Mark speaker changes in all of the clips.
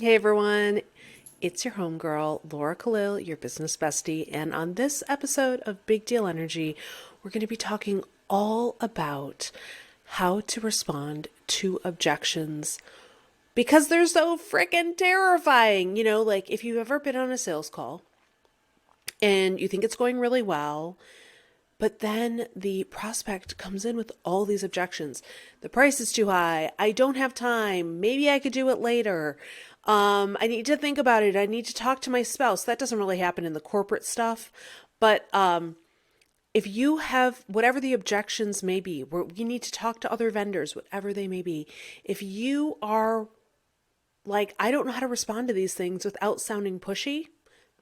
Speaker 1: Hey everyone, it's your homegirl, Laura Khalil, your business bestie, and on this episode of Big Deal Energy, we're going to be talking all about how to respond to objections because they're so freaking terrifying. Like if you've ever been on a sales call and you think it's going really well, but then the prospect comes in with all these objections. The price is too high. I don't have time. Maybe I could do it later. I need to think about it. I need to talk to my spouse. That doesn't really happen in the corporate stuff. But if you have whatever the objections may be, where you need to talk to other vendors, whatever they may be, if you are like, I don't know how to respond to these things without sounding pushy,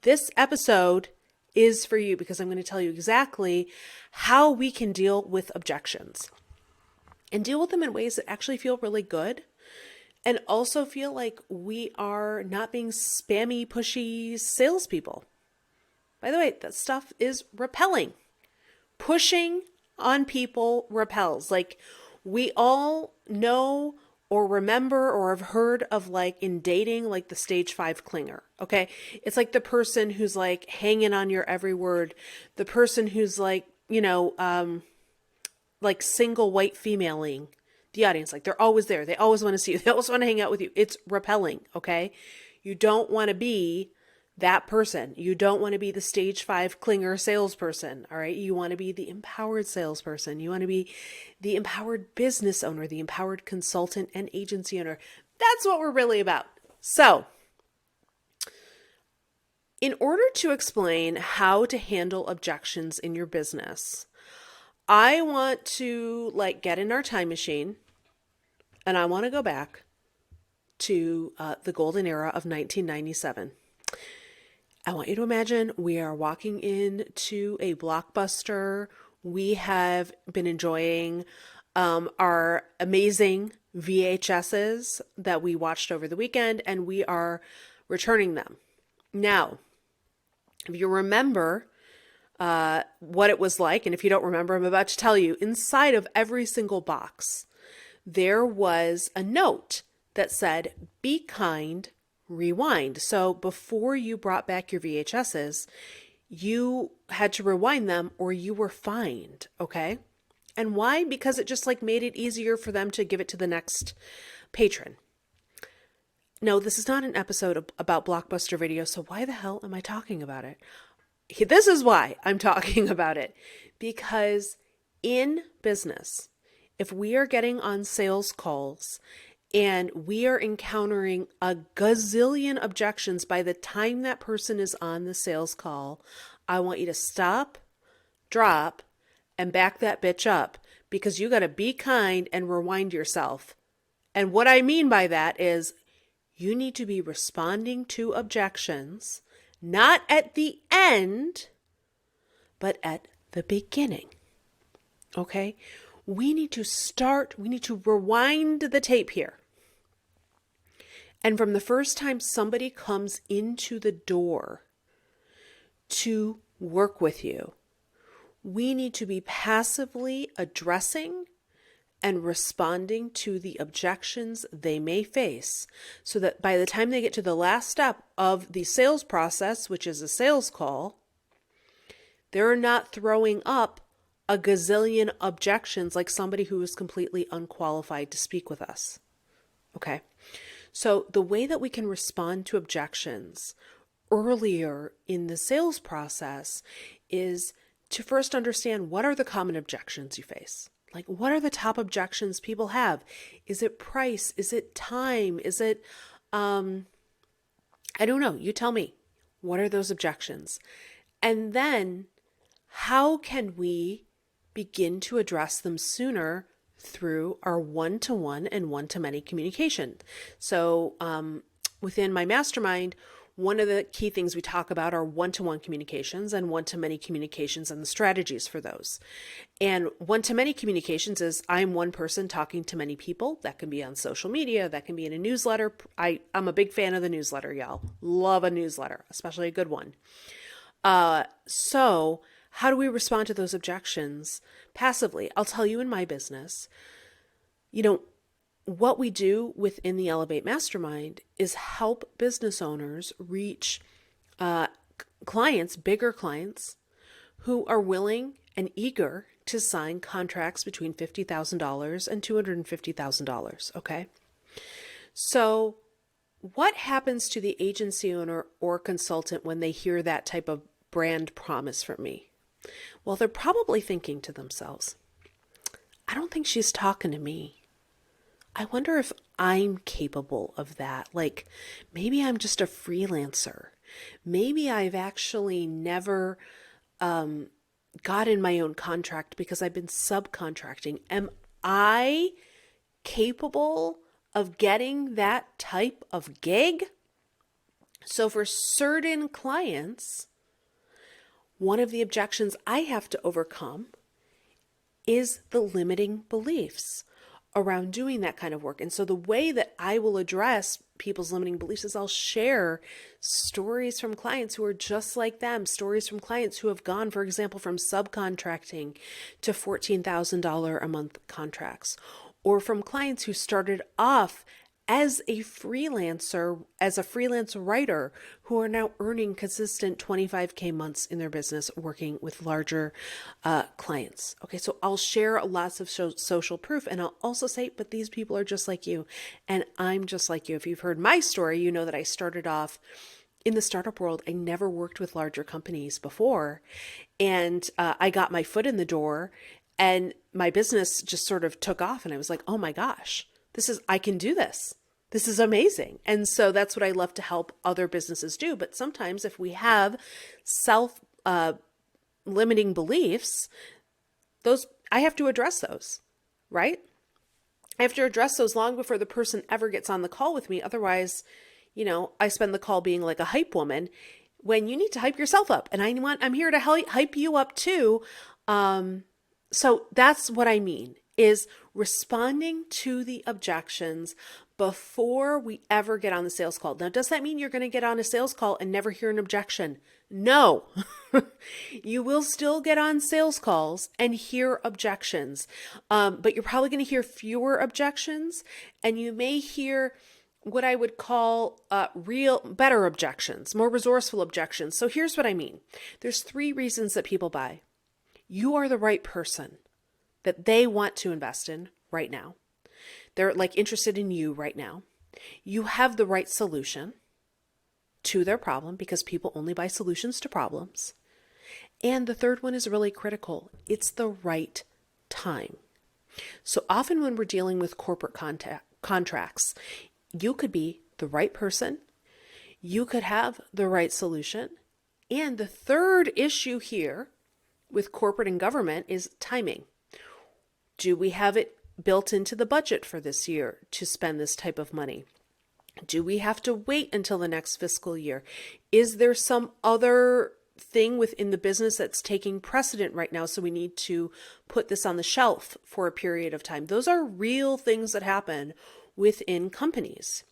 Speaker 1: this episode is for you because I'm going to tell you exactly how we can deal with objections and deal with them in ways that actually feel really good and also feel like we are not being spammy, pushy salespeople. By the way, that stuff is repelling. Pushing on people repels. Like we all know or remember or have heard of, like in dating, like the stage 5 clinger. Okay. It's like the person who's like hanging on your every word, the person who's like, like single white femaling the audience. Like they're always there. They always want to see you. They always want to hang out with you. It's repelling. Okay. You don't want to be that person. You don't want to be the stage 5 clinger salesperson. All right. You want to be the empowered salesperson. You want to be the empowered business owner, the empowered consultant and agency owner. That's what we're really about. So, in order to explain how to handle objections in your business, I want to like get in our time machine and I want to go back to the golden era of 1997. I want you to imagine we are walking into a Blockbuster. We have been enjoying our amazing VHSs that we watched over the weekend, and we are returning them. Now, if you remember what it was like, and if you don't remember, I'm about to tell you, inside of every single box, there was a note that said, "Be kind, rewind." So before you brought back your VHSs, you had to rewind them or you were fined, okay? And why? Because it just like made it easier for them to give it to the next patron. No, this is not an episode about Blockbuster Video, so why the hell am I talking about it? This is why I'm talking about it. Because in business, if we are getting on sales calls and we are encountering a gazillion objections by the time that person is on the sales call, I want you to stop, drop, and back that bitch up because you got to be kind and rewind yourself. And what I mean by that is you need to be responding to objections, not at the end, but at the beginning. Okay? We need to rewind the tape here. And from the first time somebody comes into the door to work with you, we need to be passively addressing and responding to the objections they may face so that by the time they get to the last step of the sales process, which is a sales call, they're not throwing up a gazillion objections like somebody who is completely unqualified to speak with us. Okay. So the way that we can respond to objections earlier in the sales process is to first understand what are the common objections you face. Like, what are the top objections people have? Is it price? Is it time? Is it, I don't know. You tell me. What are those objections? And then how can we begin to address them sooner through our one-to-one and one-to-many communication? So within my mastermind, one of the key things we talk about are one-to-one communications and one-to-many communications and the strategies for those. And one-to-many communications is I'm one person talking to many people. That can be on social media. That can be in a newsletter. I'm a big fan of the newsletter, y'all. Love a newsletter, especially a good one. So how do we respond to those objections passively? I'll tell you in my business, what we do within the Elevate Mastermind is help business owners reach clients, bigger clients, who are willing and eager to sign contracts between $50,000 and $250,000. Okay. So what happens to the agency owner or consultant when they hear that type of brand promise from me? Well, they're probably thinking to themselves, I don't think she's talking to me. I wonder if I'm capable of that. Like, maybe I'm just a freelancer. Maybe I've actually never got in my own contract because I've been subcontracting. Am I capable of getting that type of gig? So for certain clients, one of the objections I have to overcome is the limiting beliefs around doing that kind of work. And so the way that I will address people's limiting beliefs is I'll share stories from clients who are just like them, stories from clients who have gone, for example, from subcontracting to $14,000 a month contracts, or from clients who started off as a freelancer, as a freelance writer, who are now earning consistent 25K months in their business working with larger clients. Okay, so I'll share lots of social proof, and I'll also say, but these people are just like you, and I'm just like you. If you've heard my story, you know that I started off in the startup world. I never worked with larger companies before, and I got my foot in the door, and my business just sort of took off, and I was like, oh my gosh, I can do this. This is amazing. And so that's what I love to help other businesses do. But sometimes if we have limiting beliefs, I have to address those, right? I have to address those long before the person ever gets on the call with me. Otherwise, I spend the call being like a hype woman when you need to hype yourself up. And I'm here to hype you up too. So that's what I mean, is responding to the objections before we ever get on the sales call. Now, does that mean you're going to get on a sales call and never hear an objection? No. You will still get on sales calls and hear objections, but you're probably going to hear fewer objections, and you may hear what I would call better objections, more resourceful objections. So here's what I mean. There's 3 reasons that people buy. You are the right person that they want to invest in right now. They're interested in you right now. You have the right solution to their problem, because people only buy solutions to problems. And the third one is really critical. It's the right time. So often when we're dealing with corporate contracts, you could be the right person. You could have the right solution. And the third issue here with corporate and government is timing. Do we have it built into the budget for this year to spend this type of money? Do we have to wait until the next fiscal year? Is there some other thing within the business that's taking precedent right now, so we need to put this on the shelf for a period of time? Those are real things that happen within companies.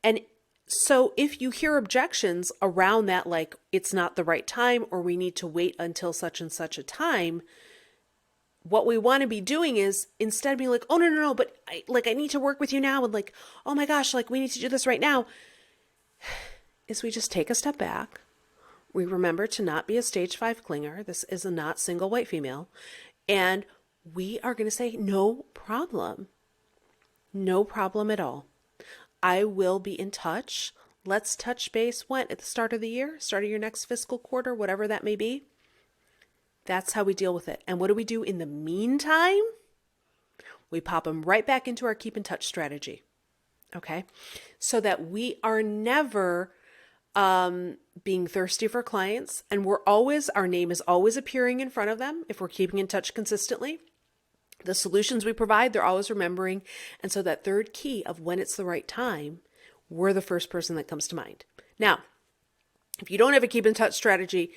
Speaker 1: And so if you hear objections around that, like it's not the right time, or we need to wait until such and such a time, what we want to be doing is, instead of being like, oh, no, but I need to work with you now, and like, oh my gosh, we need to do this right now, is we just take a step back. We remember to not be a stage 5 clinger. This is a not single white female. And we are going to say, no problem. No problem at all. I will be in touch. Let's touch base when? At the start of the year, start of your next fiscal quarter, whatever that may be. That's how we deal with it. And what do we do in the meantime? We pop them right back into our keep in touch strategy. Okay? So that we are never being thirsty for clients, and our name is always appearing in front of them if we're keeping in touch consistently. The solutions we provide, they're always remembering. And so that third key of when it's the right time, we're the first person that comes to mind. Now, if you don't have a keep in touch strategy,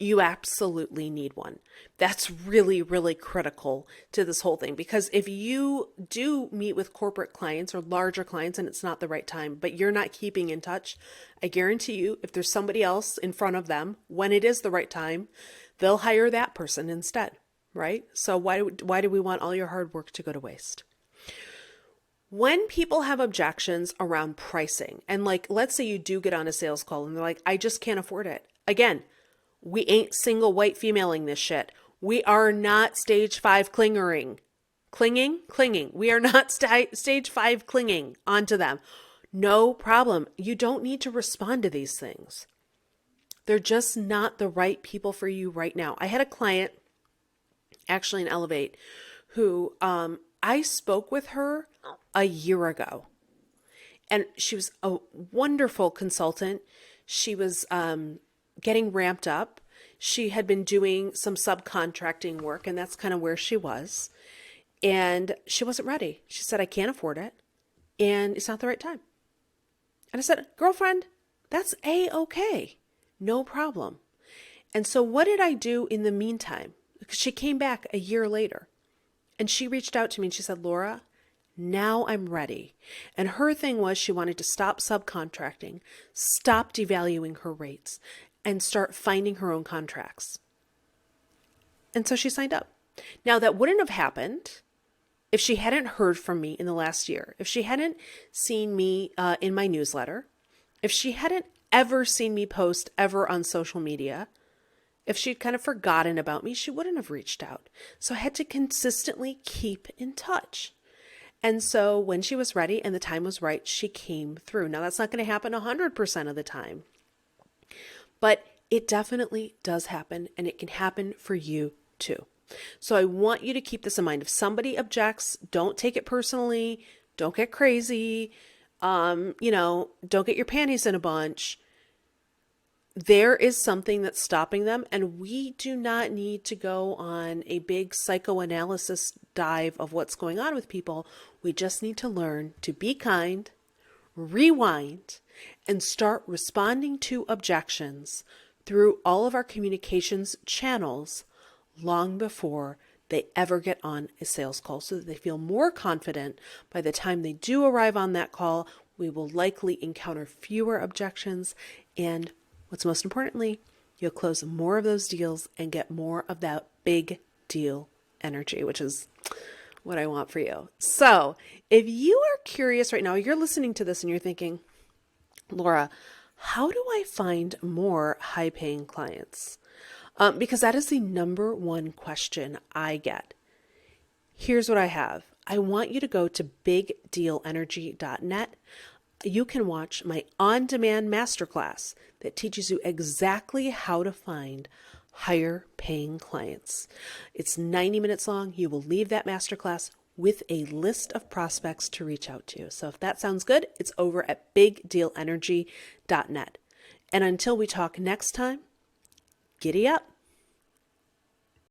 Speaker 1: you absolutely need one. That's really, really critical to this whole thing, because if you do meet with corporate clients or larger clients and it's not the right time, but you're not keeping in touch, I guarantee you, if there's somebody else in front of them when it is the right time, they'll hire that person instead, right? So why do we want all your hard work to go to waste? When people have objections around pricing, and like, let's say you do get on a sales call and they're like, I just can't afford it. Again, we ain't single white femaling this shit. We are not stage 5 clinging. We are not stage 5 clinging onto them. No problem. You don't need to respond to these things. They're just not the right people for you right now. I had a client, actually in Elevate, who I spoke with her a year ago. And she was a wonderful consultant. She was getting ramped up. She had been doing some subcontracting work, and that's kind of where she was. And she wasn't ready. She said, I can't afford it, and it's not the right time. And I said, girlfriend, that's A-okay. No problem. And so what did I do in the meantime? Because she came back a year later, and she reached out to me and she said, Laura, now I'm ready. And her thing was she wanted to stop subcontracting, stop devaluing her rates, and start finding her own contracts. And so she signed up. Now, that wouldn't have happened if she hadn't heard from me in the last year, if she hadn't seen me in my newsletter, if she hadn't ever seen me post ever on social media, if she'd kind of forgotten about me, she wouldn't have reached out. So I had to consistently keep in touch. And so when she was ready and the time was right, she came through. Now, that's not going to happen 100% of the time, but it definitely does happen, and it can happen for you too. So I want you to keep this in mind. If somebody objects, don't take it personally. Don't get crazy. Don't get your panties in a bunch. There is something that's stopping them, and we do not need to go on a big psychoanalysis dive of what's going on with people. We just need to learn to be kind, rewind, and start responding to objections through all of our communications channels long before they ever get on a sales call, so that they feel more confident. By the time they do arrive on that call, we will likely encounter fewer objections, and what's most importantly, you'll close more of those deals and get more of that big deal energy, which is what I want for you. So if you are curious right now, you're listening to this and you're thinking, Laura, how do I find more high-paying clients? Because that is the number one question I get. Here's what I have. I want you to go to bigdealenergy.net. You can watch my on-demand masterclass that teaches you exactly how to find higher paying clients. It's 90 minutes long. You will leave that masterclass with a list of prospects to reach out to. So if that sounds good, it's over at bigdealenergy.net. And until we talk next time, giddy up.